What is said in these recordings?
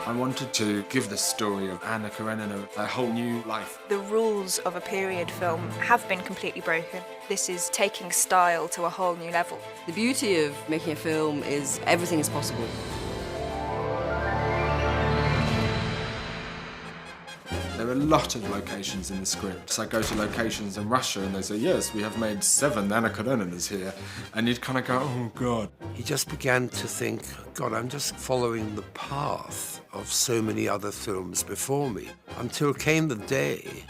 I wanted to give the story of Anna Karenina a whole new life. The rules of a period film have been completely broken. This is taking style to a whole new level. The beauty of making a film is everything is possible. There are a lot of locations in the script. So I go to locations in Russia and they say, yes, we have made 7 Anna Kareninas here. And you'd kind of go, oh, God. He just began to think, God, I'm just following the path of so many other films before me, until came the day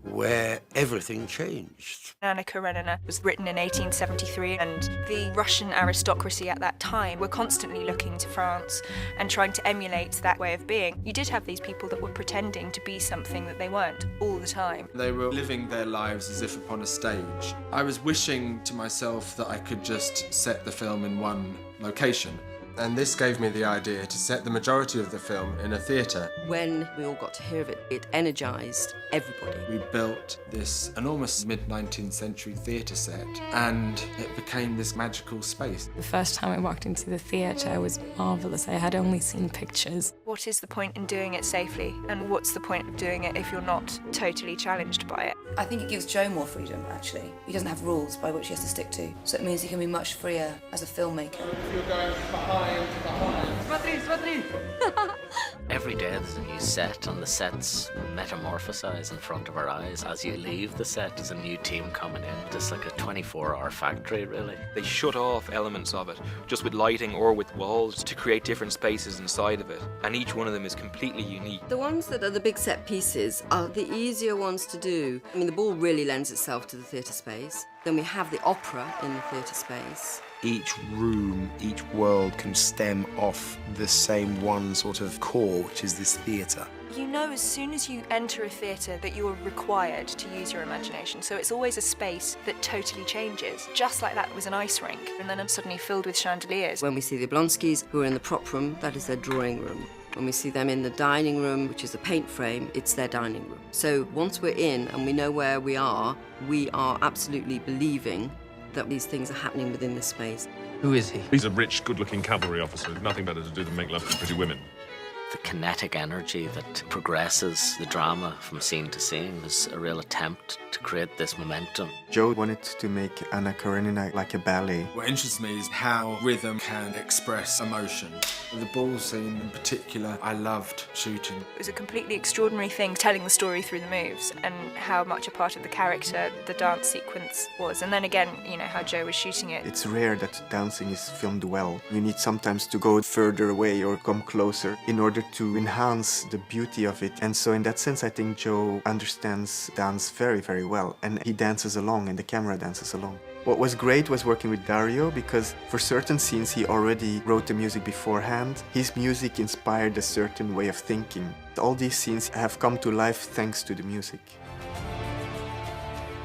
where everything changed. Anna Karenina was written in 1873, and the Russian aristocracy at that time were constantly looking to France and trying to emulate that way of being. You did have these people that were pretending to be something that they weren't all the time. They were living their lives as if upon a stage. I was wishing to myself that I could just set the film in one location. And this gave me the idea to set the majority of the film in a theatre. When we all got to hear of it, it energised everybody. We built this enormous mid-19th century theatre set, and it became this magical space. The first time I walked into the theatre was marvellous. I had only seen pictures. What is the point in doing it safely? And what's the point of doing it if you're not totally challenged by it? I think it gives Joe more freedom, actually. He doesn't have rules by which he has to stick to, so it means he can be much freer as a filmmaker. You're going behind. Every day there's a new set, and the sets metamorphosize in front of our eyes. As you leave the set, there's a new team coming in. Just like a 24-hour factory, really. They shut off elements of it, just with lighting or with walls, to create different spaces inside of it. And each one of them is completely unique. The ones that are the big set pieces are the easier ones to do. I mean, the ball really lends itself to the theatre space. Then we have the opera in the theatre space. Each room, each world can stem off the same one sort of core, which is this theatre. You know as soon as you enter a theatre that you are required to use your imagination, so it's always a space that totally changes. Just like that was an ice rink, and then I'm suddenly filled with chandeliers. When we see the Oblonskys, who are in the prop room, that is their drawing room. When we see them in the dining room, which is a paint frame, it's their dining room. So once we're in and we know where we are absolutely believing that these things are happening within this space. Who is he? He's a rich, good-looking cavalry officer with nothing better to do than make love to pretty women. The kinetic energy that progresses the drama from scene to scene is a real attempt to create this momentum. Joe wanted to make Anna Karenina like a ballet. What interests me is how rhythm can express emotion. The ball scene in particular, I loved shooting. It was a completely extraordinary thing, telling the story through the moves and how much a part of the character the dance sequence was. And then again, you know, how Joe was shooting it. It's rare that dancing is filmed well. You need sometimes to go further away or come closer in order to enhance the beauty of it. And so in that sense, I think Joe understands dance very, very well. And he dances along and the camera dances along. What was great was working with Dario, because for certain scenes he already wrote the music beforehand. His music inspired a certain way of thinking. All these scenes have come to life thanks to the music.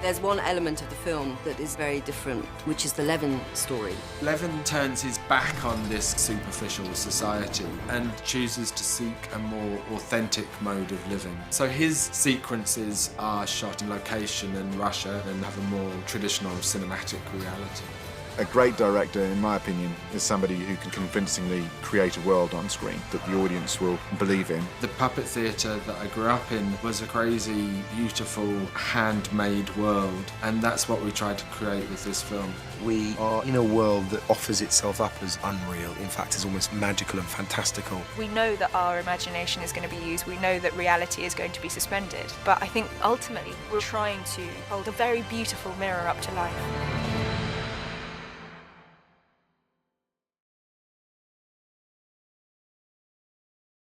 There's one element of the film that is very different, which is the Levin story. Levin turns his back on this superficial society and chooses to seek a more authentic mode of living. So his sequences are shot in location in Russia and have a more traditional cinematic reality. A great director, in my opinion, is somebody who can convincingly create a world on screen that the audience will believe in. The puppet theatre that I grew up in was a crazy, beautiful, handmade world, and that's what we tried to create with this film. We are in a world that offers itself up as unreal, in fact is almost magical and fantastical. We know that our imagination is going to be used, we know that reality is going to be suspended, but I think ultimately we're trying to hold a very beautiful mirror up to life.